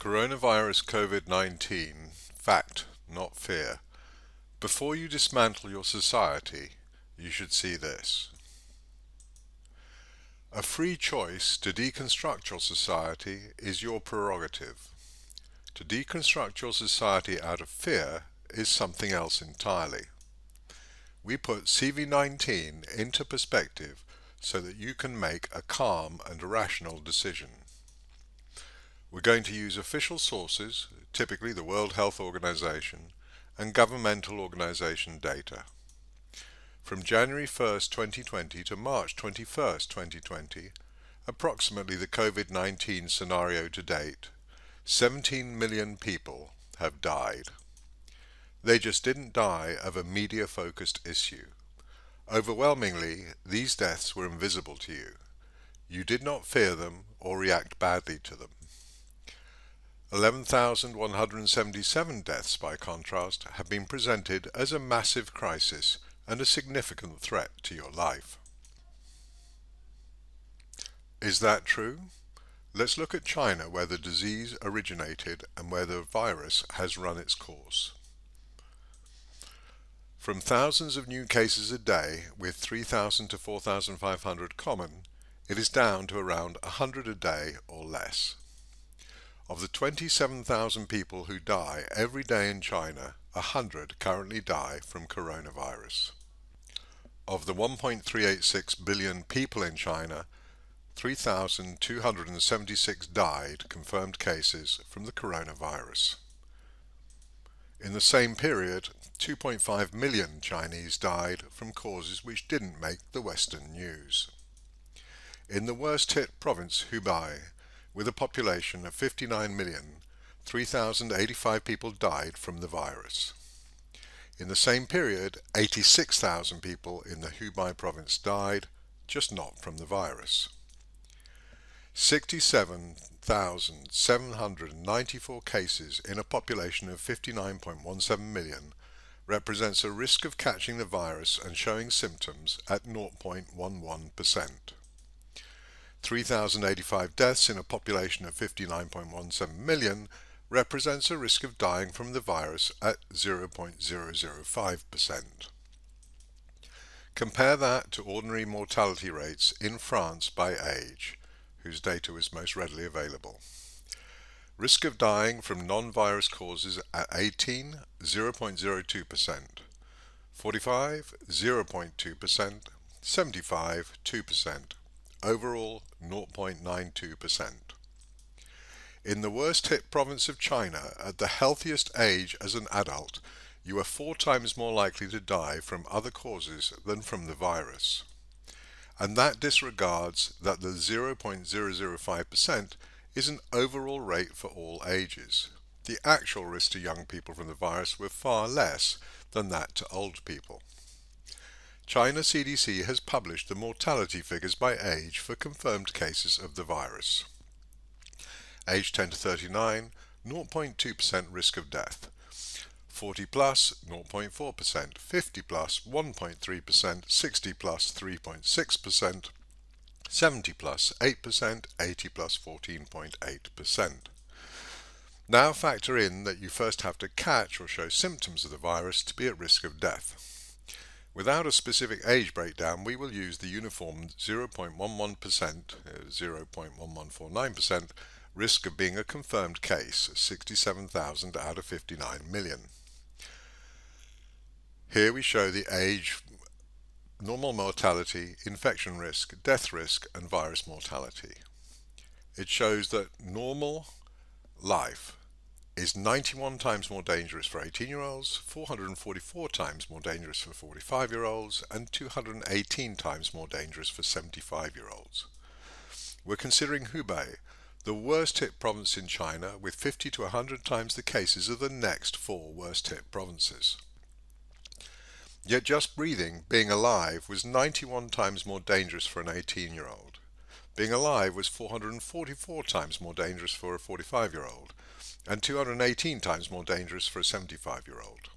Coronavirus COVID-19, fact, not fear. Before you dismantle your society, you should see this. A free choice to deconstruct your society is your prerogative. To deconstruct your society out of fear is something else entirely. We put CV-19 into perspective so that you can make a calm and rational decision. We're going to use official sources, typically the World Health Organization, and governmental organization data. From January 1st, 2020 to March 21st, 2020, approximately the COVID-19 scenario to date, 17 million people have died. They just didn't die of a media-focused issue. Overwhelmingly, these deaths were invisible to you. You did not fear them or react badly to them. 11,177 deaths, by contrast, have been presented as a massive crisis and a significant threat to your life. Is that true? Let's look at China, where the disease originated and where the virus has run its course. From thousands of new cases a day, with 3,000 to 4,500 common, it is down to around 100 a day or less. Of the 27,000 people who die every day in China, 100 currently die from coronavirus. Of the 1.386 billion people in China, 3,276 died, confirmed cases, from the coronavirus. In the same period, 2.5 million Chinese died from causes which didn't make the Western news. In the worst hit province, Hubei, with a population of 59 million, 3,085 people died from the virus. In the same period, 86,000 people in the Hubei province died, just not from the virus. 67,794 cases in a population of 59.17 million represents a risk of catching the virus and showing symptoms at 0.11%. 3,085 deaths in a population of 59.17 million represents a risk of dying from the virus at 0.005%. Compare that to ordinary mortality rates in France by age, whose data is most readily available. Risk of dying from non-virus causes at 18, 0.02%, 45, 0.2%, 75, 2%. Overall, 0.92%. In the worst hit province of China, at the healthiest age as an adult, you are 4 times more likely to die from other causes than from the virus. And that disregards that the 0.005% is an overall rate for all ages. The actual risk to young people from the virus were far less than that to old people. China CDC has published the mortality figures by age for confirmed cases of the virus. Age 10 to 39, 0.2% risk of death. 40 plus, 0.4%, 50 plus, 1.3%, 60 plus, 3.6%, 70 plus, 8%, 80 plus, 14.8%. Now factor in that you first have to catch or show symptoms of the virus to be at risk of death. Without a specific age breakdown, we will use the uniform 0.11%, 0.1149% risk of being a confirmed case, 67,000 out of 59 million. Here we show the age, normal mortality, infection risk, death risk, and virus mortality. It shows that normal life is 91 times more dangerous for 18-year-olds, 444 times more dangerous for 45-year-olds, and 218 times more dangerous for 75-year-olds. We're considering Hubei, the worst hit province in China, with 50 to 100 times the cases of the next 4 worst hit provinces. Yet just breathing, being alive, was 91 times more dangerous for an 18-year-old. Being alive was 444 times more dangerous for a 45-year-old, and 218 times more dangerous for a 75-year-old.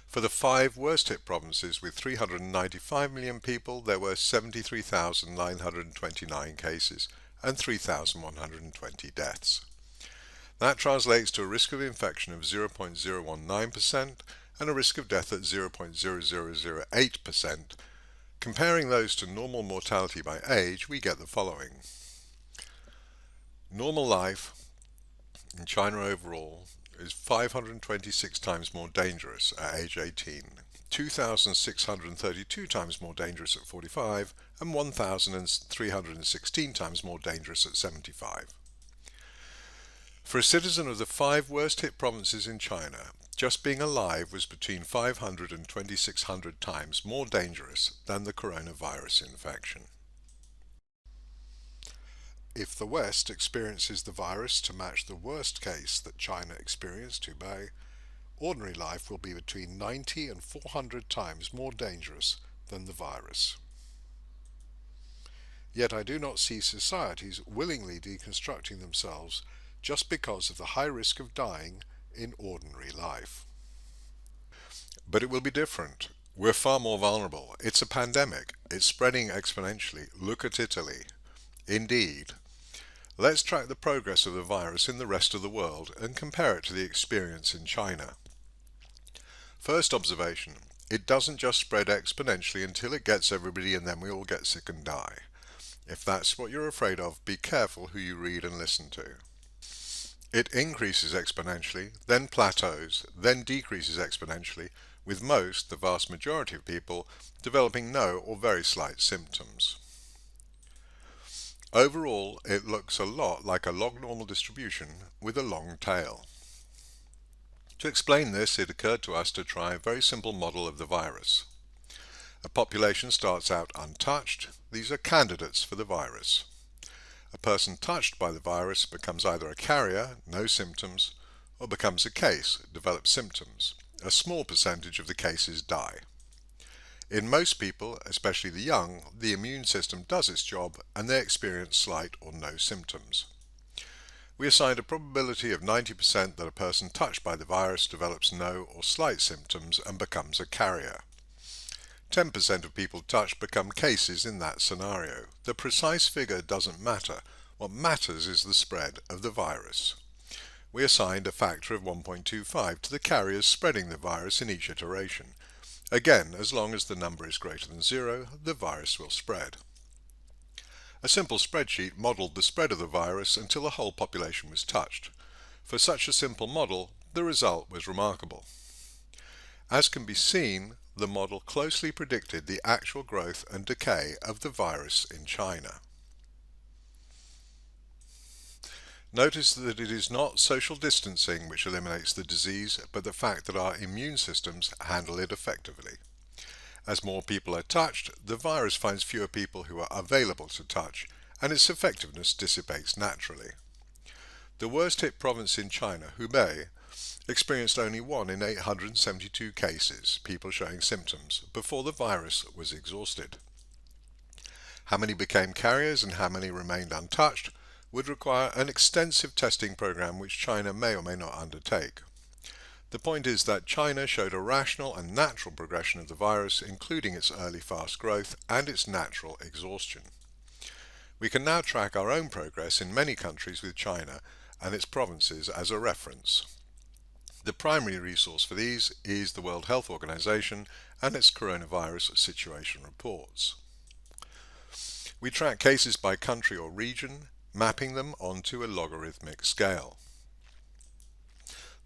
For the 5 worst hit provinces with 395 million people, there were 73,929 cases and 3,120 deaths. That translates to a risk of infection of 0.019% and a risk of death at 0.0008%. Comparing those to normal mortality by age, we get the following. Normal life in China overall is 526 times more dangerous at age 18, 2,632 times more dangerous at 45, and 1,316 times more dangerous at 75. For a citizen of the 5 worst hit provinces in China, just being alive was between 500 and 2,600 times more dangerous than the coronavirus infection. If the West experiences the virus to match the worst case that China experienced, Hubei, ordinary life will be between 90 and 400 times more dangerous than the virus. Yet I do not see societies willingly deconstructing themselves just because of the high risk of dying in ordinary life. But it will be different. We're far more vulnerable. It's a pandemic. It's spreading exponentially. Look at Italy. Indeed. Let's track the progress of the virus in the rest of the world and compare it to the experience in China. First observation, it doesn't just spread exponentially until it gets everybody and then we all get sick and die. If that's what you're afraid of, be careful who you read and listen to. It increases exponentially, then plateaus, then decreases exponentially, with most, the vast majority of people, developing no or very slight symptoms. Overall, it looks a lot like a log-normal distribution with a long tail. To explain this, it occurred to us to try a very simple model of the virus. A population starts out untouched. These are candidates for the virus. A person touched by the virus becomes either a carrier, no symptoms, or becomes a case, develops symptoms. A small percentage of the cases die. In most people, especially the young, the immune system does its job and they experience slight or no symptoms. We assigned a probability of 90% that a person touched by the virus develops no or slight symptoms and becomes a carrier. 10% of people touched become cases in that scenario. The precise figure doesn't matter. What matters is the spread of the virus. We assigned a factor of 1.25 to the carriers spreading the virus in each iteration. Again, as long as the number is greater than 0, the virus will spread. A simple spreadsheet modeled the spread of the virus until the whole population was touched. For such a simple model, the result was remarkable. As can be seen, the model closely predicted the actual growth and decay of the virus in China. Notice that it is not social distancing which eliminates the disease, but the fact that our immune systems handle it effectively. As more people are touched, the virus finds fewer people who are available to touch, and its effectiveness dissipates naturally. The worst hit province in China, Hubei, experienced only 1 in 872 cases, people showing symptoms, before the virus was exhausted. How many became carriers and how many remained untouched would require an extensive testing program which China may or may not undertake. The point is that China showed a rational and natural progression of the virus, including its early fast growth and its natural exhaustion. We can now track our own progress in many countries with China and its provinces as a reference. The primary resource for these is the World Health Organization and its coronavirus situation reports. We track cases by country or region, mapping them onto a logarithmic scale.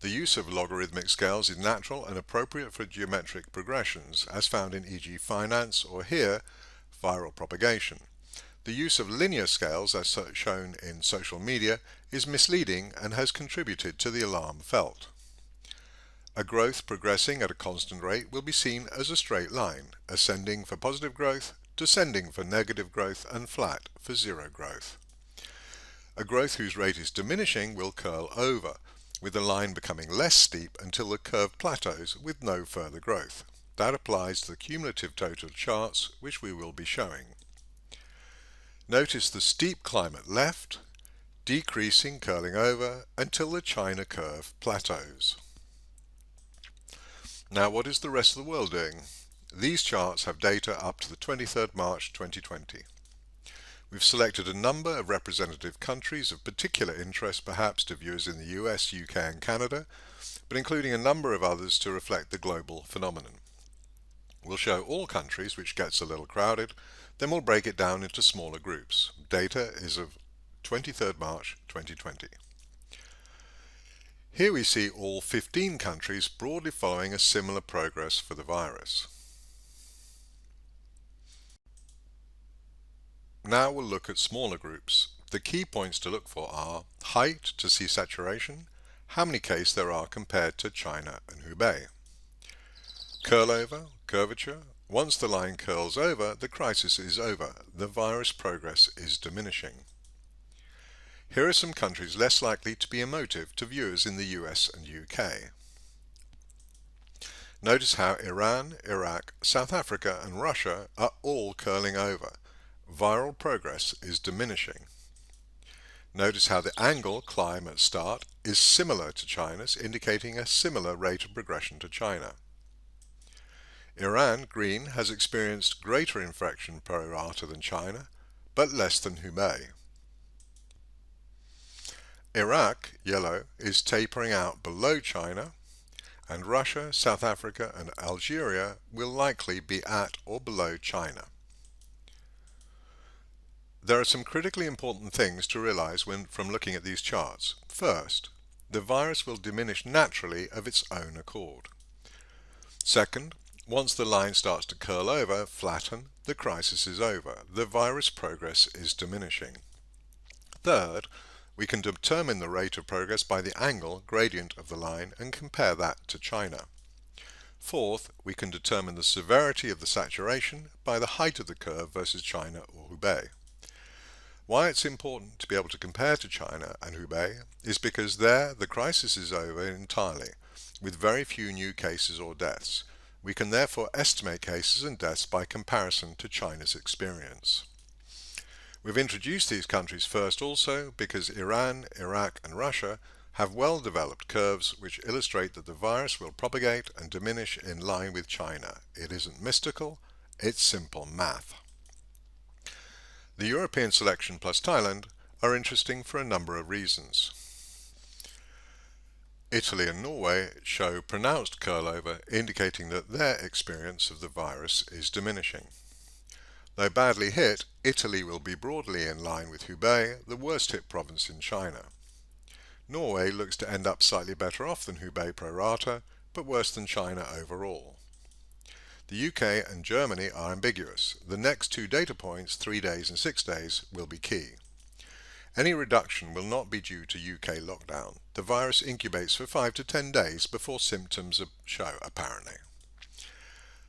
The use of logarithmic scales is natural and appropriate for geometric progressions, as found in e.g. finance or here, viral propagation. The use of linear scales, as shown in social media, is misleading and has contributed to the alarm felt. A growth progressing at a constant rate will be seen as a straight line, ascending for positive growth, descending for negative growth, and flat for zero growth. A growth whose rate is diminishing will curl over, with the line becoming less steep until the curve plateaus with no further growth. That applies to the cumulative total charts, which we will be showing. Notice the steep climb at left, decreasing, curling over, until the China curve plateaus. Now, what is the rest of the world doing? These charts have data up to the 23rd March 2020. We've selected a number of representative countries of particular interest perhaps to viewers in the US, UK and Canada, but including a number of others to reflect the global phenomenon. We'll show all countries, which gets a little crowded, then we'll break it down into smaller groups. Data is of 23rd March 2020. Here we see all 15 countries broadly following a similar progress for the virus. Now we'll look at smaller groups. The key points to look for are height to see saturation, how many cases there are compared to China and Hubei. Curlover, curvature. Once the line curls over, the crisis is over. The virus progress is diminishing. Here are some countries less likely to be emotive to viewers in the US and UK. Notice how Iran, Iraq, South Africa and Russia are all curling over. Viral progress is diminishing. Notice how the angle climb at start is similar to China's, indicating a similar rate of progression to China. Iran, green, has experienced greater infection pro rata than China, but less than Hubei. Iraq, yellow, is tapering out below China, and Russia, South Africa and Algeria will likely be at or below China. There are some critically important things to realize from looking at these charts. First, the virus will diminish naturally of its own accord. Second, once the line starts to curl over, flatten, the crisis is over. The virus progress is diminishing. Third, we can determine the rate of progress by the angle gradient of the line and compare that to China. Fourth, we can determine the severity of the saturation by the height of the curve versus China or Hubei. Why it's important to be able to compare to China and Hubei is because there the crisis is over entirely, with very few new cases or deaths. We can therefore estimate cases and deaths by comparison to China's experience. We've introduced these countries first also because Iran, Iraq and Russia have well-developed curves which illustrate that the virus will propagate and diminish in line with China. It isn't mystical, it's simple math. The European selection plus Thailand are interesting for a number of reasons. Italy and Norway show pronounced curlover, indicating that their experience of the virus is diminishing. Though badly hit, Italy will be broadly in line with Hubei, the worst hit province in China. Norway looks to end up slightly better off than Hubei pro rata, but worse than China overall. The UK and Germany are ambiguous. The next two data points, 3 days and 6 days, will be key. Any reduction will not be due to UK lockdown. The virus incubates for 5 to 10 days before symptoms show, apparently.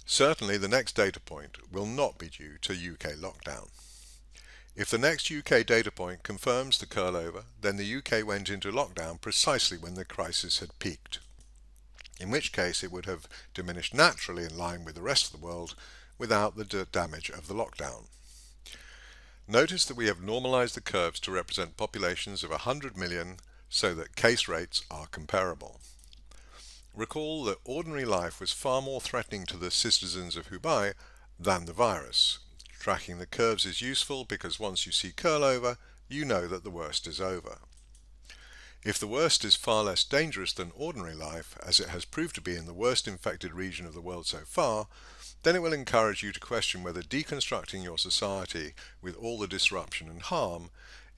Certainly the next data point will not be due to UK lockdown. If the next UK data point confirms the curlover, then the UK went into lockdown precisely when the crisis had peaked, in which case it would have diminished naturally in line with the rest of the world without the damage of the lockdown. Notice that we have normalized the curves to represent populations of 100 million so that case rates are comparable. Recall that ordinary life was far more threatening to the citizens of Hubei than the virus. Tracking the curves is useful because once you see curlover, you know that the worst is over. If the worst is far less dangerous than ordinary life, as it has proved to be in the worst infected region of the world so far, then it will encourage you to question whether deconstructing your society with all the disruption and harm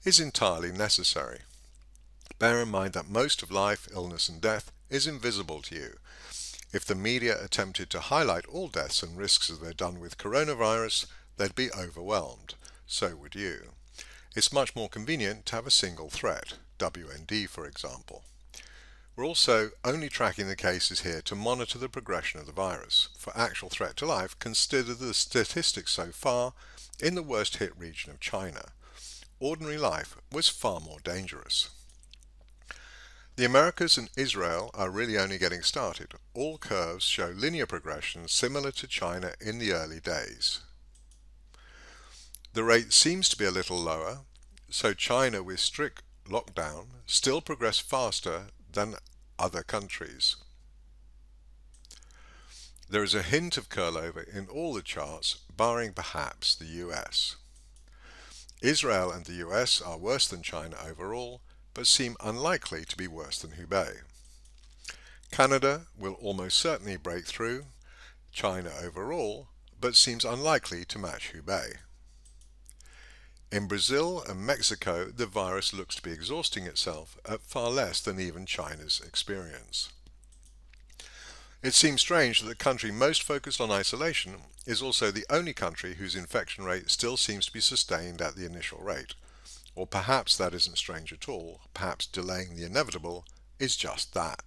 is entirely necessary. Bear in mind that most of life, illness and death is invisible to you. If the media attempted to highlight all deaths and risks as they're done with coronavirus, they'd be overwhelmed. So would you. It's much more convenient to have a single threat, WND for example. We're also only tracking the cases here to monitor the progression of the virus. For actual threat to life, consider the statistics so far in the worst hit region of China. Ordinary life was far more dangerous. The Americas and Israel are really only getting started. All curves show linear progression similar to China in the early days. The rate seems to be a little lower, so China with strict lockdown still progressed faster than other countries. There is a hint of curlover in all the charts, barring perhaps the US. Israel and the US are worse than China overall, but seem unlikely to be worse than Hubei. Canada will almost certainly break through China overall, but seems unlikely to match Hubei. In Brazil and Mexico, the virus looks to be exhausting itself at far less than even China's experience. It seems strange that the country most focused on isolation is also the only country whose infection rate still seems to be sustained at the initial rate. Or perhaps that isn't strange at all, perhaps delaying the inevitable is just that.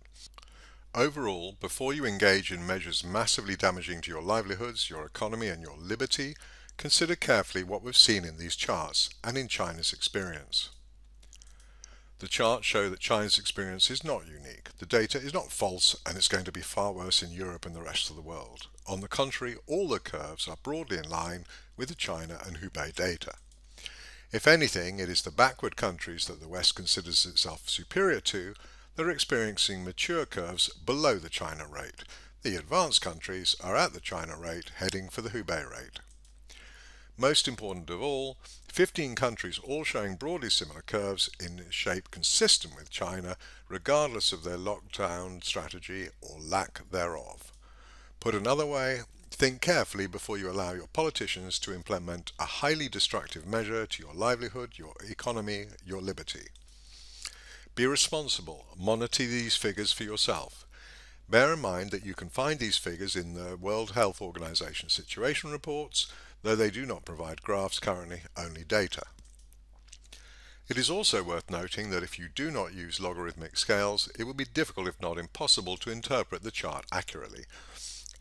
Overall, before you engage in measures massively damaging to your livelihoods, your economy and your liberty, consider carefully what we've seen in these charts and in China's experience. The charts show that China's experience is not unique. The data is not false and it's going to be far worse in Europe and the rest of the world. On the contrary, all the curves are broadly in line with the China and Hubei data. If anything, it is the backward countries that the West considers itself superior to that are experiencing mature curves below the China rate. The advanced countries are at the China rate, heading for the Hubei rate. Most important of all, 15 countries all showing broadly similar curves in shape consistent with China, regardless of their lockdown strategy or lack thereof. Put another way, think carefully before you allow your politicians to implement a highly destructive measure to your livelihood, your economy, your liberty. Be responsible. Monitor these figures for yourself. Bear in mind that you can find these figures in the World Health Organization situation reports, though they do not provide graphs currently, only data. It is also worth noting that if you do not use logarithmic scales, it will be difficult if not impossible to interpret the chart accurately.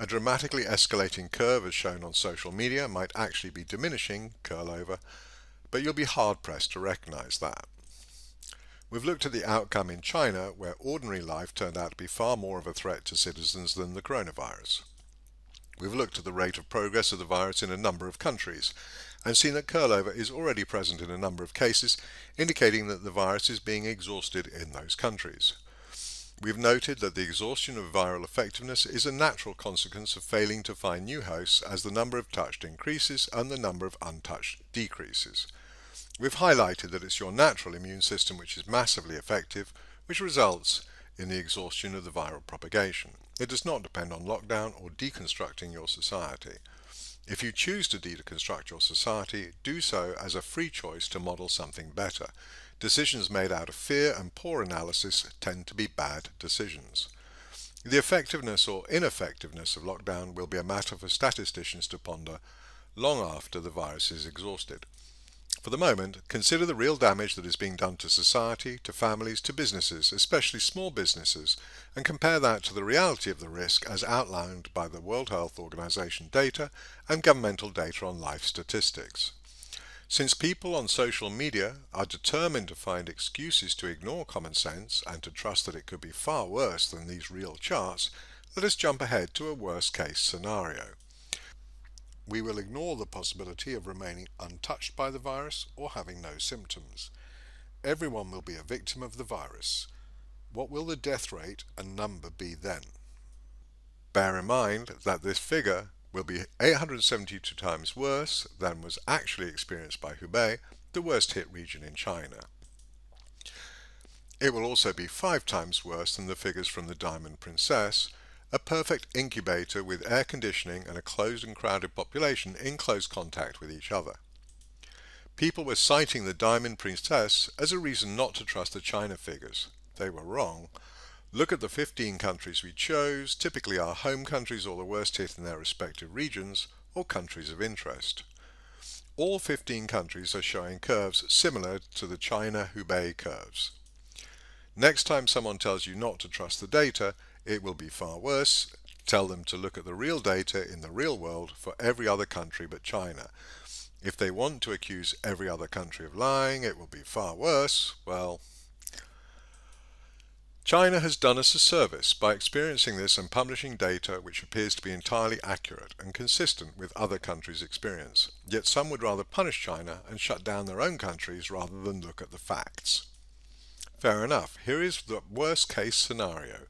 A dramatically escalating curve as shown on social media might actually be diminishing, curl over, but you'll be hard-pressed to recognize that. We've looked at the outcome in China, where ordinary life turned out to be far more of a threat to citizens than the coronavirus. We've looked at the rate of progress of the virus in a number of countries and seen that curlover is already present in a number of cases, indicating that the virus is being exhausted in those countries. We've noted that the exhaustion of viral effectiveness is a natural consequence of failing to find new hosts as the number of touched increases and the number of untouched decreases. We've highlighted that it's your natural immune system which is massively effective, which results in the exhaustion of the viral propagation. It does not depend on lockdown or deconstructing your society. If you choose to deconstruct your society, do so as a free choice to model something better. Decisions made out of fear and poor analysis tend to be bad decisions. The effectiveness or ineffectiveness of lockdown will be a matter for statisticians to ponder long after the virus is exhausted. For the moment, consider the real damage that is being done to society, to families, to businesses, especially small businesses, and compare that to the reality of the risk as outlined by the World Health Organization data and governmental data on life statistics. Since people on social media are determined to find excuses to ignore common sense and to trust that it could be far worse than these real charts, let us jump ahead to a worst-case scenario. We will ignore the possibility of remaining untouched by the virus or having no symptoms. Everyone will be a victim of the virus. What will the death rate and number be then? Bear in mind that this figure will be 872 times worse than was actually experienced by Hubei, the worst hit region in China. It will also be 5 times worse than the figures from the Diamond Princess, a perfect incubator with air conditioning and a closed and crowded population in close contact with each other. People were citing the Diamond Princess as a reason not to trust the China figures. They were wrong. Look at the 15 countries we chose, typically our home countries or the worst hit in their respective regions, or countries of interest. All 15 countries are showing curves similar to the China-Hubei curves. Next time someone tells you not to trust the data, it will be far worse. Tell them to look at the real data in the real world for every other country but China. If they want to accuse every other country of lying, it will be far worse. Well, China has done us a service by experiencing this and publishing data which appears to be entirely accurate and consistent with other countries' experience. Yet some would rather punish China and shut down their own countries rather than look at the facts. Fair enough. Here is the worst case scenario.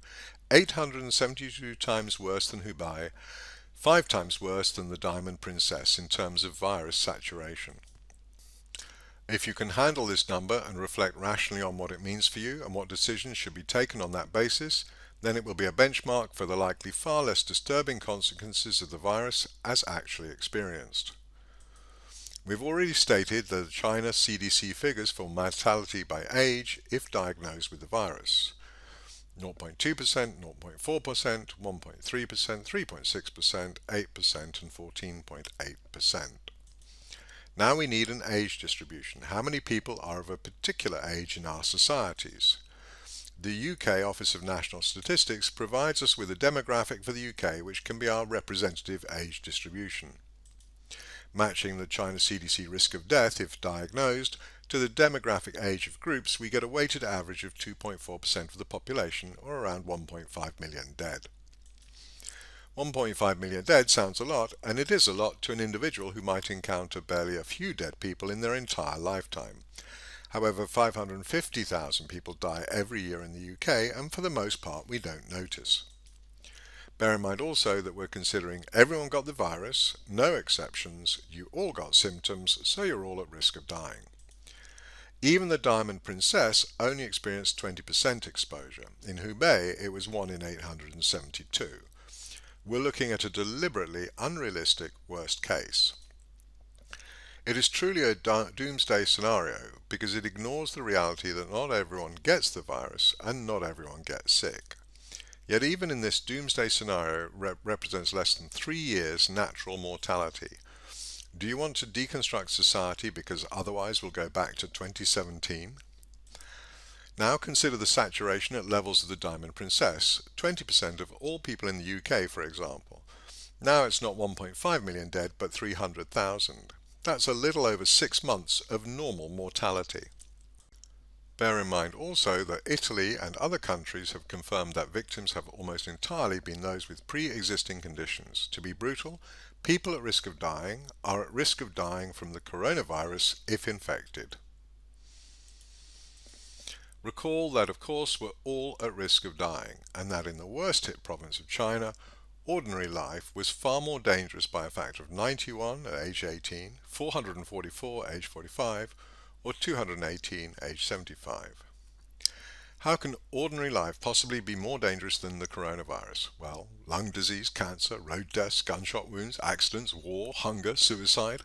872 times worse than Hubei, 5 times worse than the Diamond Princess in terms of virus saturation. If you can handle this number and reflect rationally on what it means for you and what decisions should be taken on that basis, then it will be a benchmark for the likely far less disturbing consequences of the virus as actually experienced. We've already stated the China CDC figures for mortality by age if diagnosed with the virus. 0.2%, 0.4%, 1.3%, 3.6%, 8% and 14.8%. Now we need an age distribution. How many people are of a particular age in our societies? The UK Office of National Statistics provides us with a demographic for the UK which can be our representative age distribution. Matching the China CDC risk of death if diagnosed to the demographic age of groups, we get a weighted average of 2.4% of the population, or around 1.5 million dead. 1.5 million dead sounds a lot, and it is a lot to an individual who might encounter barely a few dead people in their entire lifetime. However, 550,000 people die every year in the UK, and for the most part we don't notice. Bear in mind also that we're considering everyone got the virus, no exceptions, you all got symptoms, so you're all at risk of dying. Even the Diamond Princess only experienced 20% exposure. In Hubei, it was 1 in 872. We're looking at a deliberately unrealistic worst case. It is truly a doomsday scenario because it ignores the reality that not everyone gets the virus and not everyone gets sick. Yet even in this doomsday scenario represents less than 3 years natural mortality. Do you want to deconstruct society because otherwise we'll go back to 2017? Now consider the saturation at levels of the Diamond Princess, 20% of all people in the UK for example. Now it's not 1.5 million dead but 300,000. That's a little over 6 months of normal mortality. Bear in mind also that Italy and other countries have confirmed that victims have almost entirely been those with pre-existing conditions. To be brutal, people at risk of dying are at risk of dying from the coronavirus if infected. Recall that of course we're all at risk of dying, and that in the worst hit province of China, ordinary life was far more dangerous by a factor of 91 at age 18, 444 age 45, or 218 age 75. How can ordinary life possibly be more dangerous than the coronavirus? Well, lung disease, cancer, road deaths, gunshot wounds, accidents, war, hunger, suicide,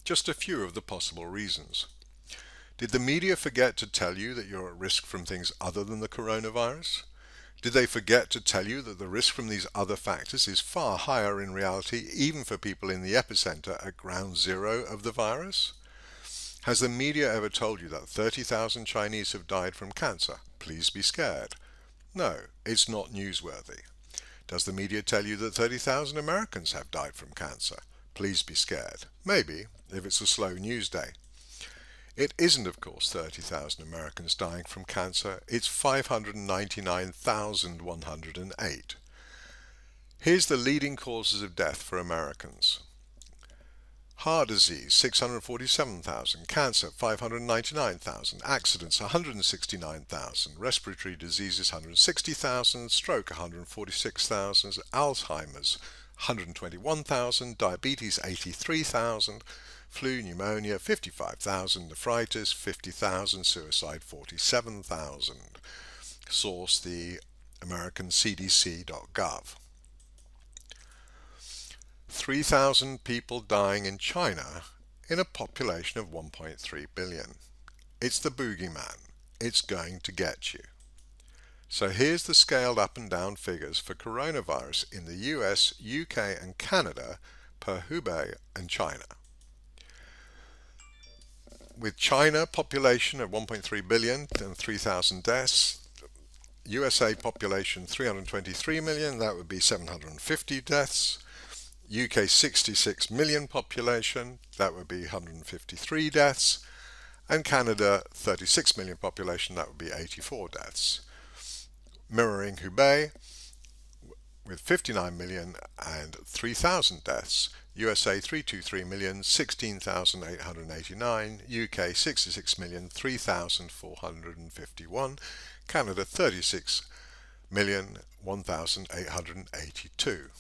just a few of the possible reasons. Did the media forget to tell you that you're at risk from things other than the coronavirus? Did they forget to tell you that the risk from these other factors is far higher in reality, even for people in the epicenter at ground zero of the virus? Has the media ever told you that 30,000 Chinese have died from cancer? Please be scared. No, it's not newsworthy. Does the media tell you that 30,000 Americans have died from cancer? Please be scared. Maybe, if it's a slow news day. It isn't, of course, 30,000 Americans dying from cancer. It's 599,108. Here's the leading causes of death for Americans. Heart disease, 647,000. Cancer, 599,000. Accidents, 169,000. Respiratory diseases, 160,000. Stroke, 146,000. Alzheimer's, 121,000. Diabetes, 83,000. Flu, pneumonia, 55,000. Nephritis, 50,000. Suicide, 47,000. Source, the American CDC.gov. 3,000 people dying in China in a population of 1.3 billion. It's the boogeyman. It's going to get you. So here's the scaled up and down figures for coronavirus in the US, UK and Canada per Hubei and China. With China population of 1.3 billion and 3,000 deaths, USA population 323 million, that would be 750 deaths. UK 66 million population, that would be 153 deaths, and Canada 36 million population, that would be 84 deaths. Mirroring Hubei with 59 million and 3,000 deaths, USA 323 million, 16,889, UK 66 million, 3,451, Canada 36 million, 1,882.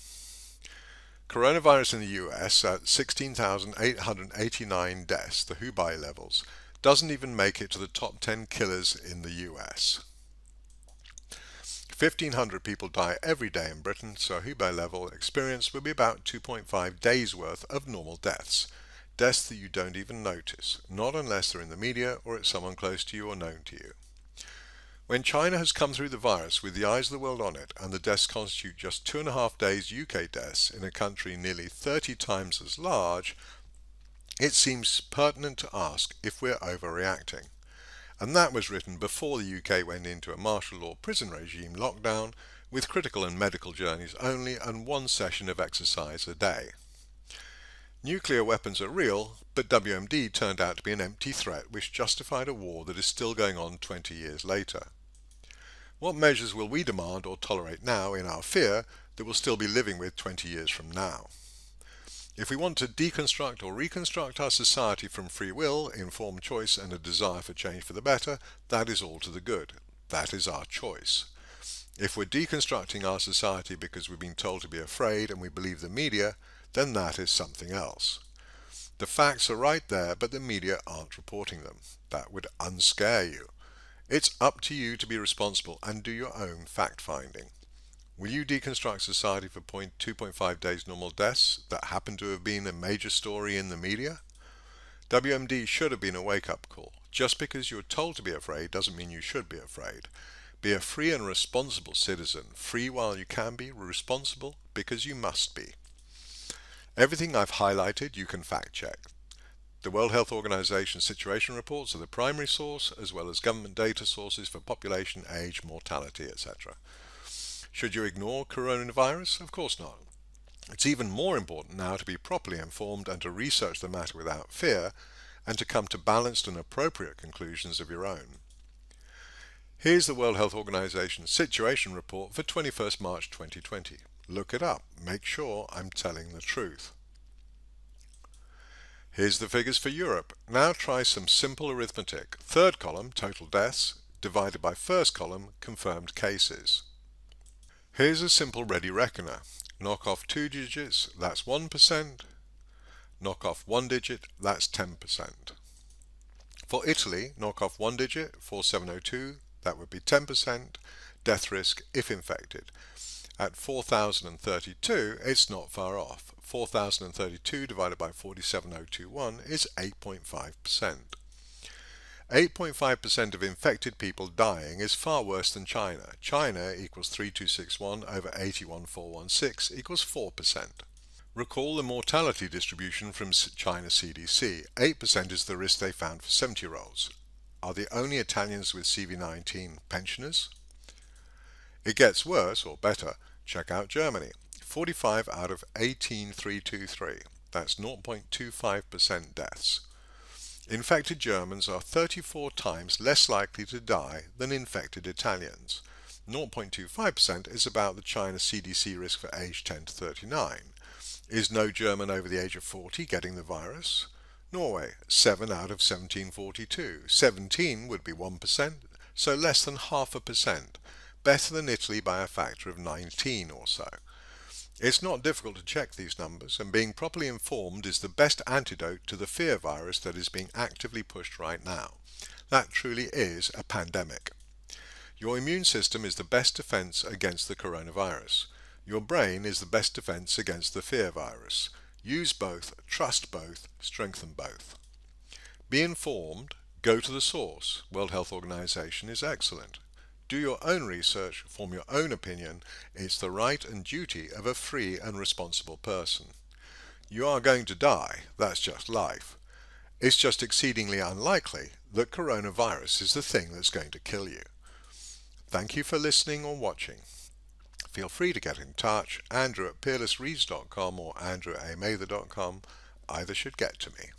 Coronavirus in the US at 16,889 deaths, the Hubei levels. doesn't even make it to the top 10 killers in the US. 1,500 people die every day in Britain, so Hubei level experience will be about 2.5 days worth of normal deaths. Deaths that you don't even notice, not unless they're in the media or it's someone close to you or known to you. When China has come through the virus with the eyes of the world on it, and the deaths constitute just 2.5 days UK deaths in a country nearly 30 times as large, it seems pertinent to ask if we're overreacting. And that was written before the UK went into a martial law prison regime lockdown with critical and medical journeys only and one session of exercise a day. Nuclear weapons are real, but WMD turned out to be an empty threat which justified a war that is still going on 20 years later. What measures will we demand or tolerate now in our fear that we'll still be living with 20 years from now? If we want to deconstruct or reconstruct our society from free will, informed choice and a desire for change for the better, that is all to the good. That is our choice. If we're deconstructing our society because we've been told to be afraid and we believe the media, then that is something else. The facts are right there, but the media aren't reporting them. That would unscare you. It's up to you to be responsible and do your own fact-finding. Will you deconstruct society for 2.5 days normal deaths that happen to have been a major story in the media? WMD should have been a wake-up call. Just because you're told to be afraid doesn't mean you should be afraid. Be a free and responsible citizen, free while you can be, responsible because you must be. Everything I've highlighted you can fact-check. The World Health Organization situation reports are the primary source, as well as government data sources for population, age, mortality, etc. Should you ignore coronavirus? Of course not. It's even more important now to be properly informed and to research the matter without fear, and to come to balanced and appropriate conclusions of your own. Here's the World Health Organization situation report for 21st March 2020. Look it up. Make sure I'm telling the truth. Here's the figures for Europe. Now try some simple arithmetic. Third column, total deaths, divided by first column, confirmed cases. Here's a simple ready reckoner. Knock off 2 digits, that's 1%. Knock off 1 digit, that's 10%. For Italy, knock off 1 digit, 4702, that would be 10%. Death risk if infected. At 4,032, it's not far off. 4,032 divided by 47,021 is 8.5%. 8.5% of infected people dying is far worse than China. China equals 3261 over 81416 equals 4%. Recall the mortality distribution from China CDC. 8% is the risk they found for 70-year-olds. Are the only Italians with CV-19 pensioners? It gets worse, or better. Check out Germany. 45 out of 18,323. That's 0.25% deaths. Infected Germans are 34 times less likely to die than infected Italians. 0.25% is about the China CDC risk for age 10 to 39. Is no German over the age of 40 getting the virus? Norway, 7 out of 1742. 17 would be 1%, so less than 0.5%. Better than Italy by a factor of 19 or so. It's not difficult to check these numbers, and being properly informed is the best antidote to the fear virus that is being actively pushed right now. That truly is a pandemic. Your immune system is the best defense against the coronavirus. Your brain is the best defense against the fear virus. Use both, trust both, strengthen both. Be informed, go to the source. World Health Organization is excellent. Do your own research, form your own opinion. It's the right and duty of a free and responsible person. You are going to die, that's just life. It's just exceedingly unlikely that coronavirus is the thing that's going to kill you. Thank you for listening or watching. Feel free to get in touch, Andrew at peerlessreads.com or andrew@amather.com. Either should get to me.